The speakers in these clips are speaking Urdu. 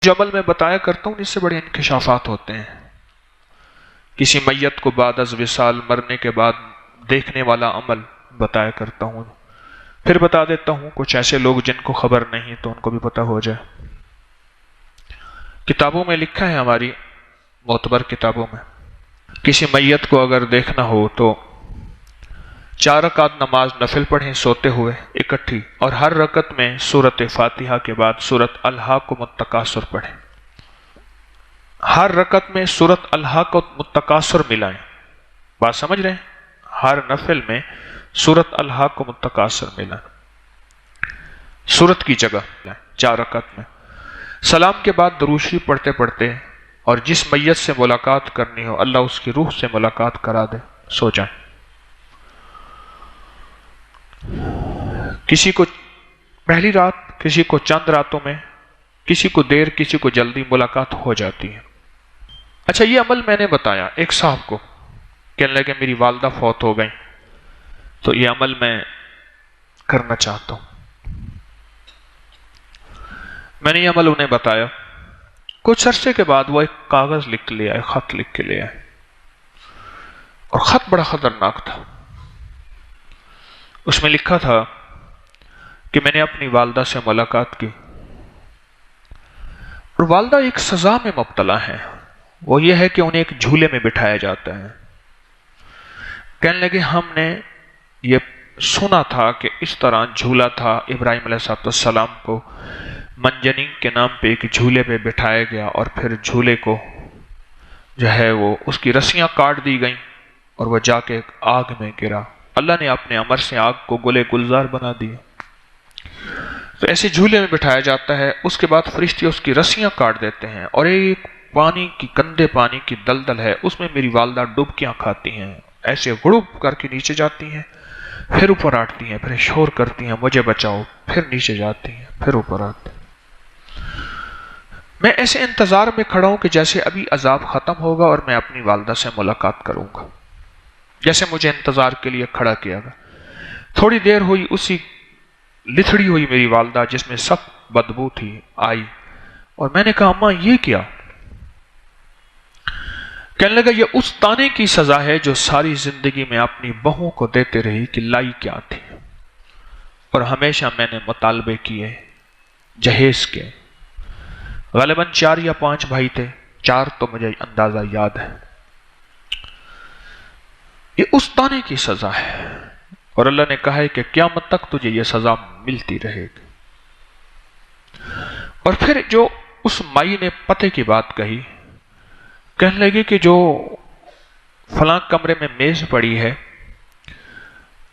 جو عمل میں بتایا کرتا ہوں اس سے بڑے انکشافات ہوتے ہیں. کسی میت کو بعد از وصال مرنے کے بعد دیکھنے والا عمل بتایا کرتا ہوں. پھر بتا دیتا ہوں کچھ ایسے لوگ جن کو خبر نہیں تو ان کو بھی پتہ ہو جائے. کتابوں میں لکھا ہے، ہماری معتبر کتابوں میں، کسی میت کو اگر دیکھنا ہو تو 4 رکعت نماز نفل پڑھیں سوتے ہوئے اکٹھی، اور ہر رکعت میں سورۃ فاتحہ کے بعد سورۃ الہاکم التکاثر پڑھیں. ہر رکعت میں سورۃ الہاکم التکاثر ملائیں. بات سمجھ رہے ہیں؟ ہر نفل میں سورۃ الہاکم التکاثر ملائیں، سورت کی جگہ 4 رکعت میں. سلام کے بعد درود شریف پڑھتے پڑھتے، اور جس میت سے ملاقات کرنی ہو اللہ اس کی روح سے ملاقات کرا دے، سو جائیں. کسی کو پہلی رات، کسی کو چند راتوں میں، کسی کو دیر، کسی کو جلدی ملاقات ہو جاتی ہے. اچھا، یہ عمل میں نے بتایا ایک صاحب کو، کہنے لگے میری والدہ فوت ہو گئیں تو یہ عمل میں کرنا چاہتا ہوں. میں نے یہ عمل انہیں بتایا. کچھ عرصے کے بعد وہ ایک کاغذ لکھ لے آئے، خط لکھ کے لے آئے، اور خط بڑا خطرناک تھا. اس میں لکھا تھا کہ میں نے اپنی والدہ سے ملاقات کی، اور والدہ ایک سزا میں مبتلا ہیں. وہ یہ ہے کہ انہیں ایک جھولے میں بٹھایا جاتا ہے. کہنے لگے ہم نے یہ سنا تھا کہ اس طرح جھولا تھا، ابراہیم علیہ السلام کو منجنیق کے نام پہ ایک جھولے پہ بٹھایا گیا، اور پھر جھولے کو جو ہے وہ اس کی رسیاں کاٹ دی گئیں اور وہ جا کے آگ میں گرا. اللہ نے اپنے امر سے آگ کو گلے گلزار بنا دیا. تو ایسے جھولے میں بٹھایا جاتا ہے. اس کے بعد فرشتے اس کی رسیاں کاٹ دیتے ہیں، اور ایک پانی کی، گندے پانی کی دلدل ہے، اس میں میری والدہ ڈبکیاں کھاتی ہیں، ایسے غڑپ کر کے نیچے جاتی ہیں، پھر اوپر آٹتی ہیں، پھر شور کرتی ہیں مجھے بچاؤ، پھر نیچے جاتی ہیں، پھر اوپر آتی ہیں. میں ایسے انتظار میں کھڑا ہوں کہ جیسے ابھی عذاب ختم ہوگا اور میں اپنی والدہ سے ملاقات کروں گا، جیسے مجھے انتظار کے لیے کھڑا کیا گیا. تھوڑی دیر ہوئی، اسی لتھڑی ہوئی میری والدہ جس میں سخت بدبو تھی آئی، اور میں نے کہا اماں یہ کیا؟ کہنے لگا یہ اس تانے کی سزا ہے جو ساری زندگی میں اپنی بہوں کو دیتے رہی کہ لائی کیا تھی، اور ہمیشہ میں نے مطالبے کیے جہیز کے. غالباً 4 یا 5 بھائی تھے، 4 تو مجھے اندازہ یاد ہے. یہ اس تانے کی سزا ہے، اور اللہ نے کہا ہے کہ قیامت تک تجھے یہ سزا ملتی رہے گی. اور پھر جو اس مائی نے پتے کی بات کہی، کہنے لگے کہ جو فلاں کمرے میں میز پڑی ہے،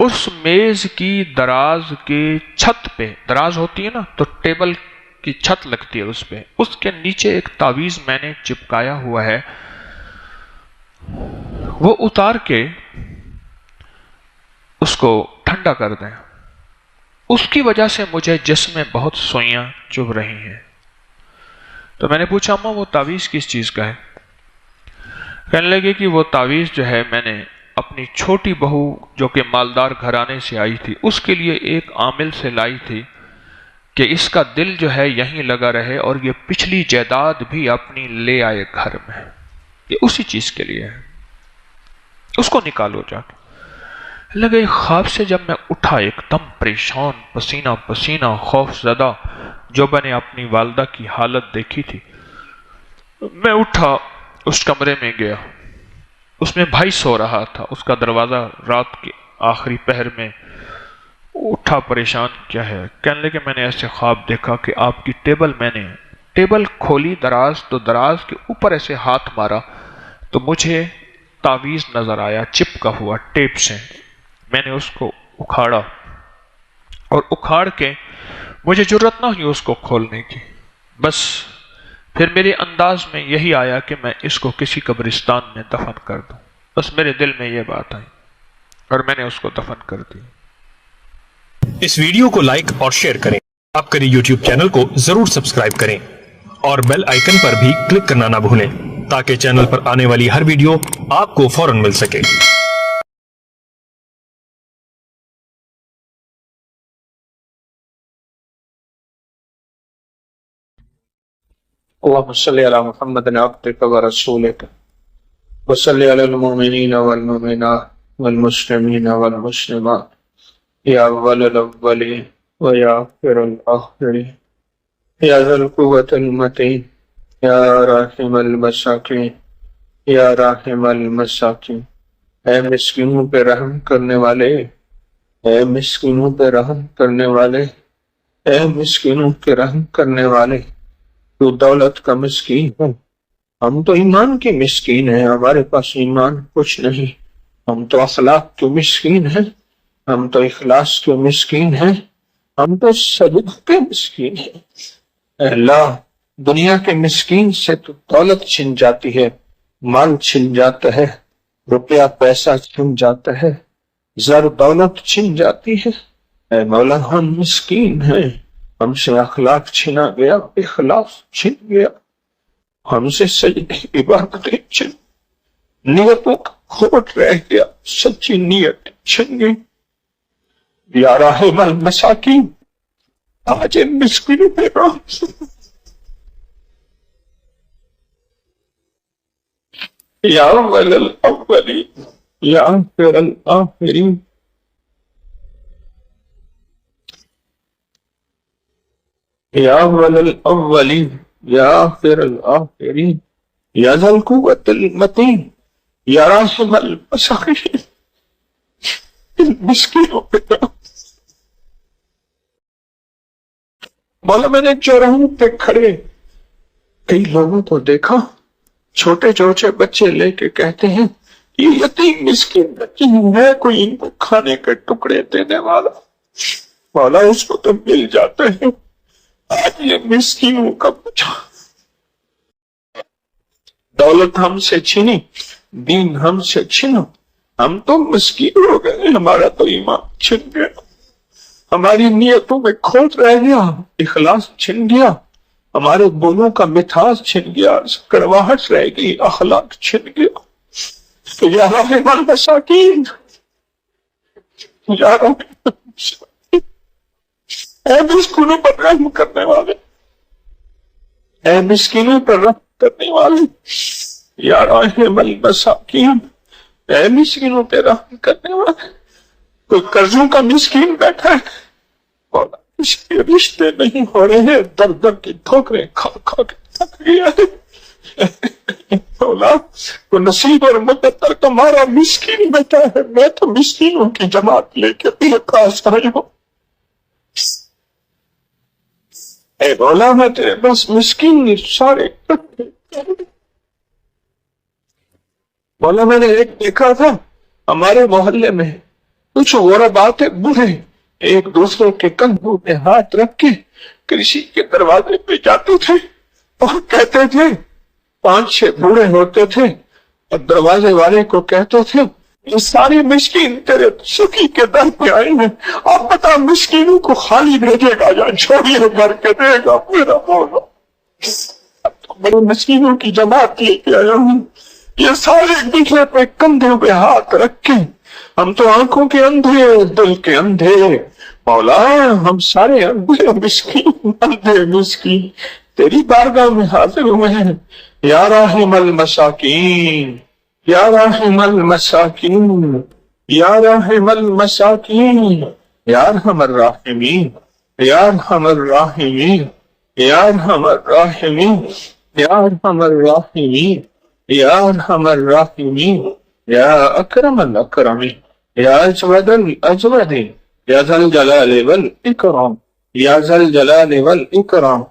اس میز کی دراز کے چھت پہ، دراز ہوتی ہے نا تو ٹیبل کی چھت لگتی ہے اس پہ، اس کے نیچے ایک تعویذ میں نے چپکایا ہوا ہے، وہ اتار کے اس کو ٹھنڈا کر دیں. اس کی وجہ سے مجھے جسم میں بہت سوئیاں چبھ رہی ہیں. تو میں نے پوچھا اماں وہ تعویذ کس چیز کا ہے؟ کہنے لگے کہ وہ تعویذ جو ہے میں نے اپنی چھوٹی بہو جو کہ مالدار گھرانے سے آئی تھی اس کے لیے ایک عامل سے لائی تھی کہ اس کا دل جو ہے یہیں لگا رہے اور یہ پچھلی جائیداد بھی اپنی لے آئے گھر میں. یہ اسی چیز کے لیے ہے، اس کو نکالو جا کے. لگے خواب سے جب میں اٹھا ایک دم پریشان، پسینہ پسینہ، خوف زدہ، جو میں نے اپنی والدہ کی حالت دیکھی تھی، میں اٹھا اس کمرے میں گیا. اس میں بھائی سو رہا تھا، اس کا دروازہ رات کے آخری پہر میں اٹھا پریشان، کیا ہے؟ کہنے لگے میں نے ایسے خواب دیکھا کہ آپ کی ٹیبل، میں نے ٹیبل کھولی دراز تو دراز کے اوپر ایسے ہاتھ مارا تو مجھے تعویذ نظر آیا چپکا ہوا ٹیپ سے. میں نے اس کو اکھاڑا، اور اکھاڑ کے مجھے جرت نہ ہوئی اس کو کھولنے کی. بس پھر میرے انداز میں یہی آیا کہ میں اس کو کسی قبرستان میں دفن کر دوں. بس میرے دل میں یہ بات آئی اور میں نے اس کو دفن کر دی. اس ویڈیو کو لائک اور شیئر کریں. آپ کریں یوٹیوب چینل کو ضرور سبسکرائب کریں اور بیل آئیکن پر بھی کلک کرنا نہ بھولیں تاکہ چینل پر آنے والی ہر ویڈیو آپ کو فوراً مل سکے. اللهم صل على محمد عبدك ورسولك وصل على المؤمنين والمؤمنات والمسلمين والمسلمات يا أول الأولين ويا آخر الآخرين يا ذا القوة المتين يا راحم المساکین یا راحم المساکین، اے مسکینوں پہ رحم کرنے والے، اے مسکینوں پہ رحم کرنے والے، اے مسکینوں پہ رحم کرنے والے، تو دولت کا مسکین ہے، ہم تو ایمان کے مسکین ہیں، ہمارے پاس ایمان کچھ نہیں، ہم تو اخلاق کے مسکین ہیں، ہم تو اخلاص کے مسکین ہیں، ہم تو سجدہ کے مسکین ہیں۔ اے اللہ، دنیا کے مسکین سے تو دولت چھن جاتی ہے، مال چھن جاتا ہے، روپیہ پیسہ چھن جاتا ہے، زر دولت چھن جاتی ہے۔ اے مولا، ہم مسکین ہیں، ہم سے اخلاق چھنا گیا، اخلاص چھن گیا، ہم سے سجدہ عبادتیں چھن، نیتوں کا کھوٹ رہ گیا، سچی نیت چھن گئی۔ یا راحم المساکین، آج ان مسکینوں پہ رحم یا اول الاولین یا آخر الآخرین یا اول الاولین یا آخر الآخرین یا ذا القوة المتین یا راحم المساکین، ان مسکینوں پہ رحم۔ مولا، میں نے چوراہوں پہ کھڑے کئی لوگوں کو دیکھا، چھوٹے چھوٹے بچے لے کے کہتے ہیں یہ یتیم مسکین بچے ہیں، کوئی ان کو کھانے کے ٹکڑے دینے والا۔ مولا، اس کو تو مل جاتے ہیں، آج یہ مسکینوں کا بچہ، دولت ہم سے چھینی، دین ہم سے چھنا، ہم تو مسکین ہو گئے، ہمارا تو ایمان چھن گیا، ہماری نیتوں میں کھوٹ رہ گیا، اخلاص چھن گیا، ہمارے بولوں کا مٹھاس چھن گیا، کڑواہٹ رہ گئی، اخلاق چھن گیا۔ یا راحم المساکین، یا راحم المساکین، اے مسکینوں پر رحم کرنے والے، اے مسکینوں پر رحم کرنے والے، یا راحم المساکین، اے مسکینوں پر رحم کرنے والے۔ کوئی قرضوں کا مسکین بیٹھا ہے، مولا اس کے رشتے نہیں ہو رہے ہیں، در در کی ٹھوکریں کھا کھا کے تھک گیا ہے۔ مولا، وہ نصیب اور مقدر تمہارا مسکین بیٹا ہے، میں تو مسکینوں کی جماعت لے کے تیرے پاس آئی ہوں۔ اے مولا، میں تیرے بس مسکین سارے مولا، میں نے ایک دیکھا تھا ہمارے محلے میں کچھ غربا تھے، بوڑھے، ایک دوسرے کے کندھوں پہ ہاتھ رکھ کے کسی کے دروازے پہ جاتے تھے اور کہتے تھے، 5-6 بوڑھے ہوتے تھے اور دروازے والے کو کہتے تھے یہ سارے مسکین تیرے سخی کے در پہ آئے ہیں، آپ بتا مسکینوں کو خالی بھیجے گا یا جھولیاں بھر کے دے گا؟ میرا مولا، اب تو بڑے مسکینوں کی جماعت لے کے آیا ہوں، یہ سارے ایک دوسرے پہ کندھوں پہ ہاتھ رکھ کے، ہم تو آنکھوں کے اندھے، دل کے اندھے، مولا ہم سارے اندھے مسکین، اندھے مسکین تیری بارگاہ میں حاضر ہوئے ہیں۔ یا راحم المساکین، یا راحم المساکین، یا راحم المساکین، یا ارحم الراحمین، یا ارحم الراحمین، یا ارحم الراحمین، یا ارحم الراحمین، یا ارحم الراحمین، یا اکرم الاکرمین، یا اجود الاجودین، یا ذا الجلال والاکرام، یا ذا الجلال والاکرام،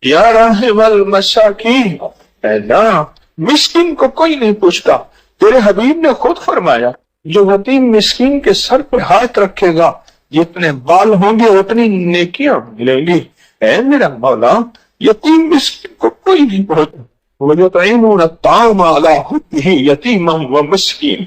یا راحم المساکین۔ اے اللہ، مسکین کو کوئی نہیں پوچھتا، تیرے حبیب نے خود فرمایا جو یتیم مسکین کے سر پہ ہاتھ رکھے گا جتنے بال ہوں گے اتنی نیکیاں ملیں گی۔ اے میرا مولا، یتیم مسکین کو کوئی نہیں پوچھتا، وَيُطْعِمُونَ الطَّعَامَ عَلَىٰ حُبِّهِ يَتِيمًا وَمِسْكِينًا،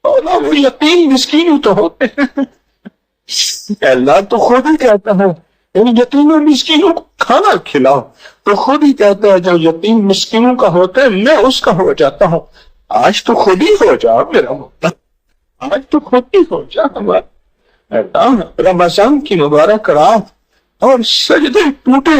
مولا وہ یتیم مسکین تو ہوتے ہیں۔ اے اللہ، تو خود ہی کہتا ہے ان یتیم مسکینوں کو کھانا کھلاؤ، تو خود ہی کہتا ہے جو یتیم مسکینوں کا ہوتا ہے میں اس کا ہو جاتا ہوں۔ آج تو خود ہی ہو جا میرا مولا، آج تو خود ہی ہو جا ہمارا۔ رمضان کی مبارک رات اور سجدے ٹوٹے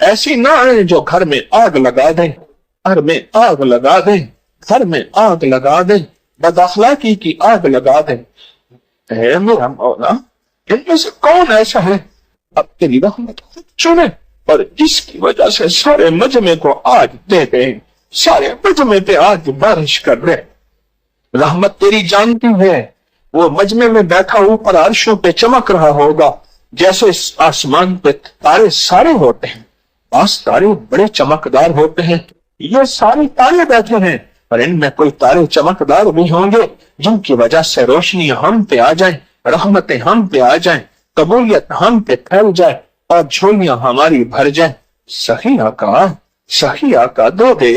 ایسی نہ آئے جو گھر میں آگ لگا دیں، گھر میں آگ لگا دیں، گھر میں آگ لگا دیں، بد اخلاقی کی آگ لگا دیں۔ اے میرا مولا، ان میں سے کون ایسا ہے اب تیری رحمت خود چنے اور جس کی وجہ سے سارے مجمع کو آج دے دے، سارے مجمع پہ آج بارش کر دے۔ رحمت تیری جانتی ہے، وہ مجمع میں بیٹھا اوپر عرشوں پہ چمک رہا ہوگا جیسے آسمان پہ تارے سارے ہوتے ہیں، آس تارے بڑے چمکدار ہوتے ہیں، یہ سارے تارے بیٹھے ہیں، اور ان میں کوئی تارے چمکدار بھی ہوں گے جن کی وجہ سے روشنی ہم پہ آ جائیں، رحمتیں ہم پہ آ جائیں، قبولیت ہم پہ پھیل جائے اور جھولیاں ہماری بھر جائیں۔ سخی آقا دو دے،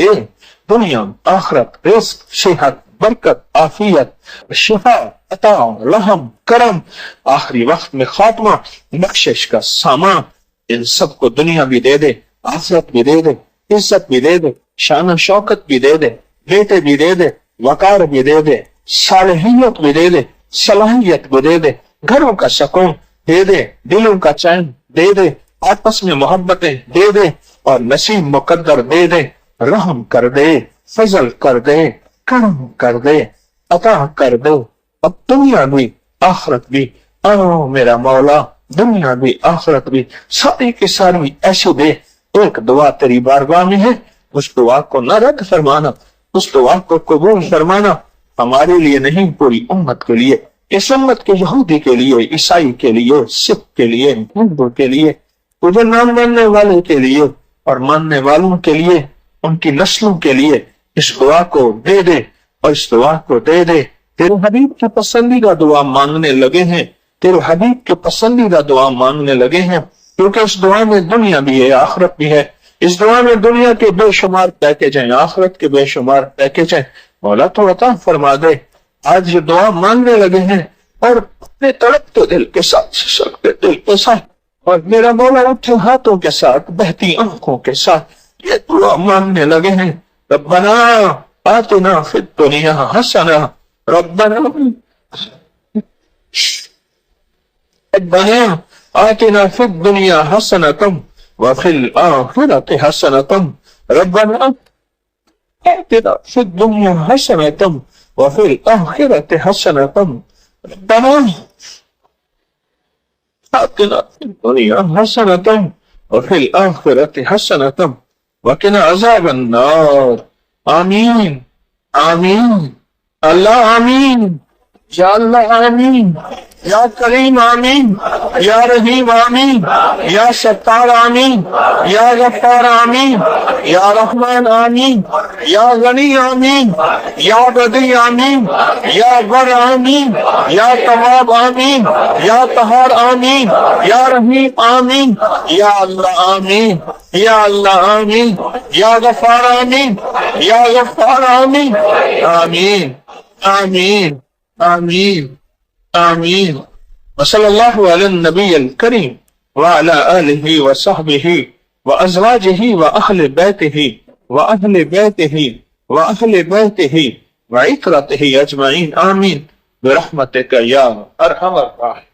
دنیا آخرت، رزق، صحت، برکت، عافیت، شفا، عطا، رحم، کرم، آخری وقت میں خاتمہ، بخشش کا سامان، ان سب کو دنیا بھی دے دے، آخرت بھی دے دے، عزت بھی دے دے، شان و شوکت بھی دے دے، بیٹے بھی دے دے، وقار بھی دے دے، صالحیت بھی دے دے، صلاحیت بھی دے دے، گھروں کا سکون دے دے، دلوں کا چین دے دے، آپس میں محبتیں دے دے، اور نصیب مقدر دے دے، رحم کر دے، فضل کر دے، کرم کر دے، عطا کر دے، اب دنیا بھی آخرت بھی، میرا مولا، دنیا بھی آخرت بھی ساری کی ساری ایسے دے۔ ایک دعا تیری بارگاہ میں ہے، اس دعا کو نہ رد فرمانا، اس دعا کو قبول فرمانا، ہمارے لیے نہیں پوری امت کے لیے، اس امت کے یہودی کے لیے، عیسائی کے لیے، سکھ کے لیے، ہندو کے لیے، تجھے نام ماننے والے کے لیے اور ماننے والوں کے لیے، ان کی نسلوں کے لیے اس دعا کو دے دے، اور اس دعا کو دے دے۔ تیرے حبیب کی پسندیدہ دعا مانگنے لگے ہیں، تیرے حبیب کی پسندیدہ دعا مانگنے لگے ہیں، کیونکہ اس دعا میں دنیا بھی ہے، آخرت بھی ہے، اس دعا میں دنیا کے بے شمار پیکج ہیں، آخرت کے بے شمار پیکج ہیں۔ مولا تو عطا فرما دے، آج یہ دعا مانگنے لگے ہیں اور اپنے تڑپتے دل کے ساتھ، سکتے دل کے ساتھ، اور میرا مولا اٹھے ہاتھوں کے ساتھ، بہتی آنکھوں کے ساتھ یہ دعا مانگنے لگے ہیں۔ ربنا آتنا فی الدنیا حسنہ، ربنا آتنا فی الدنیا حسنۃ وفی الآخرۃ حسنۃ، ربنا آتنا فی الدنیا حسنۃ وفی الآخرۃ حسنۃ، ربنا آتنا فی الدنیا حسنۃ وفی الآخرۃ حسنۃ وقنا عذاب النار۔ آمین آمین، اللہ آمین، یا اللہ آمین، یا کریم آمین، یا رحیم آمین، یا ستار آمین، یا غفار آمین، یا رحمان آمین، یا غنی آمین، یا بدی آمین، یا بر آمین، یا تواب آمین، یا طہار آمین، یا رحیم آمین، یا اللہ آمین، یا اللہ آمین، یا غفار آمین، یا غفار آمین، آمین آمین آمین آمین۔ وصلی اللہ علی النبی الکریم وعلی آلہ وصحبہ وازواجہ واہل بیتہ واہل بیتہ واہل بیتہ وعترتہ اجمعین، آمین برحمتک یا ارحم الراحمین۔